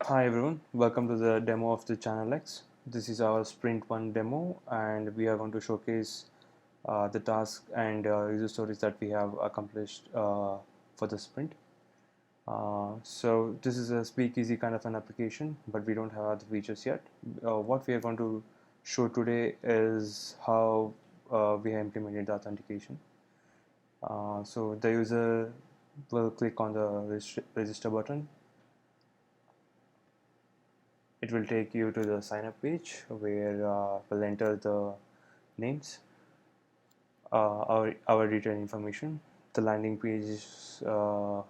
Hi everyone, welcome to the demo of the Channel X. This is our Sprint 1 demo and we are going to showcase the tasks and user stories that we have accomplished for the sprint. So this is a speakeasy kind of an application, but we don't have other features yet. What we are going to show today is how we have implemented the authentication. So the user will click on the register button. It will take you to the sign up page where we'll enter the names, our detailed information. The landing page on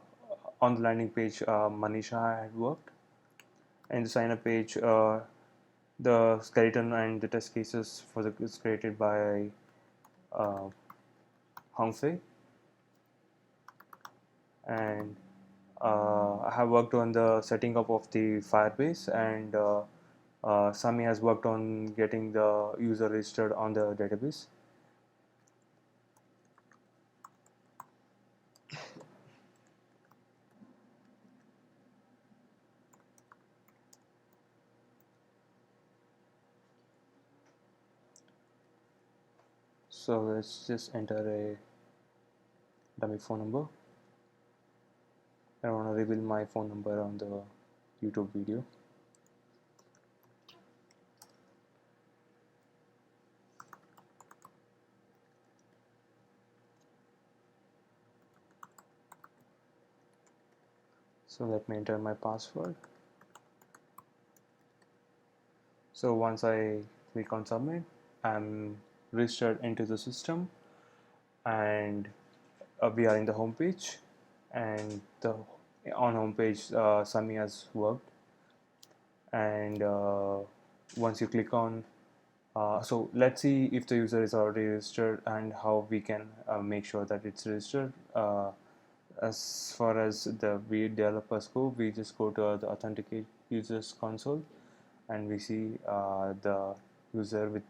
the landing page, Manisha had worked, and the sign up page, the skeleton and the test cases for the is created by uh, Hongfei, and I have worked on the setting up of the Firebase, and Sami has worked on getting the user registered on the database. So let's just enter a dummy phone number. I want to reveal my phone number on the YouTube video. So let me enter my password. So once I click on submit, I'm registered into the system, and we are in the home page, and the on home page Sami has worked, and once you click on so let's see if the user is already registered and how we can make sure that it's registered. As far as the we developers go, we just go to the authenticate users console, and we see the user with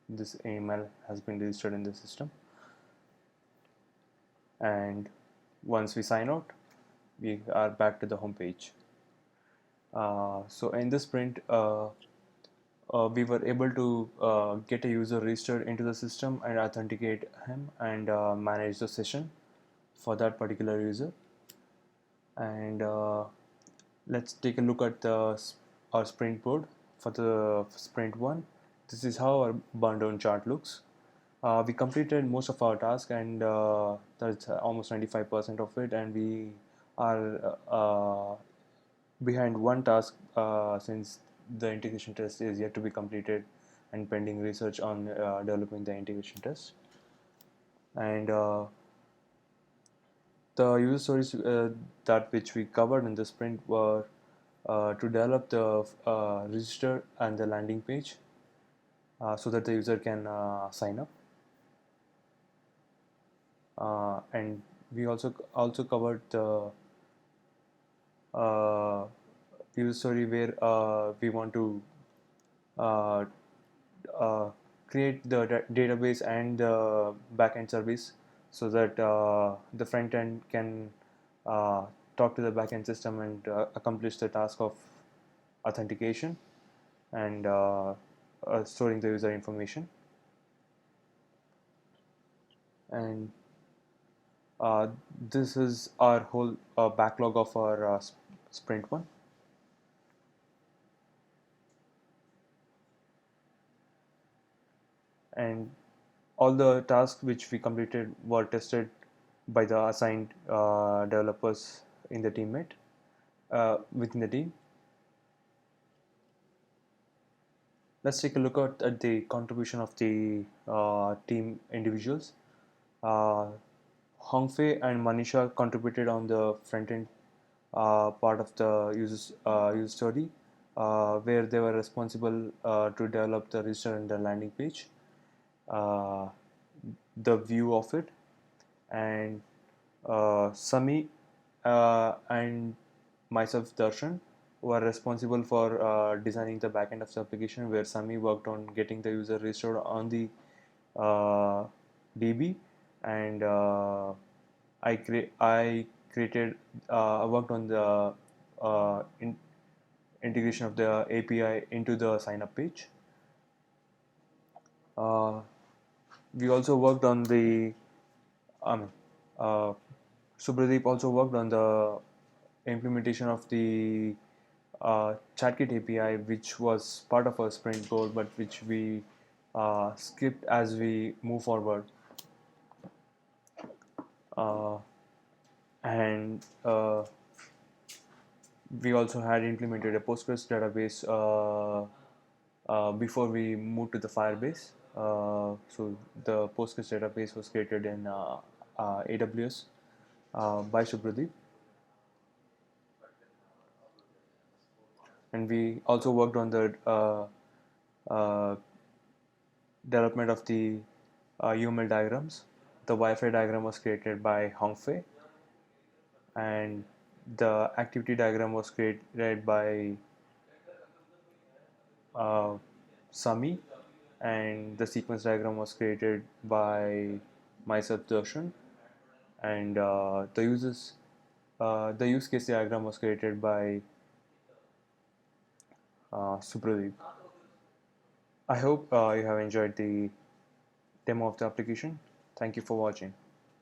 this email has been registered in the system. And once we sign out, we are back to the home page. So in this sprint, we were able to get a user registered into the system and authenticate him and manage the session for that particular user. And let's take a look at our sprint board for the sprint 1. This is how our burn down chart looks. We completed most of our task, and that's almost 95% of it, and we are behind one task since the integration test is yet to be completed and pending research on developing the integration test. And the user stories that which we covered in the sprint were to develop the register and the landing page so that the user can sign up. And we also covered the uh, user story where we want to uh, uh, create the database and the backend service so that the front end can uh, talk to the backend system and accomplish the task of authentication and storing the user information. And uh, this is our whole backlog of our sprint 1. And all the tasks which we completed were tested by the assigned developers in the teammate within the team. Let's take a look at the contribution of the team individuals. Uh, Hongfei and Manisha contributed on the front end part of the user story, where they were responsible to develop the register and the landing page, uh, the view of it, and Sami and myself, Darshan, were responsible for designing the backend of the application, where Sami worked on getting the user registered on the uh, DB, and I created worked on the uh, in, integration of the API into the sign up page. Uh, we also worked on the, I mean, uh, Subhadeep also worked on the implementation of the ChatKit API, which was part of our sprint goal, but which we skipped as we move forward. Uh, and we also had implemented a Postgres database before we moved to the Firebase. So the Postgres database was created in AWS by Subhadeep. And we also worked on the uh, development of the UML diagrams. The Wi-Fi diagram was created by Hongfei, and the activity diagram was created by uh, Sami, and the sequence diagram was created by myself, Darshan, and the use case diagram was created by Supradeep. I hope you have enjoyed the demo of the application. Thank you for watching.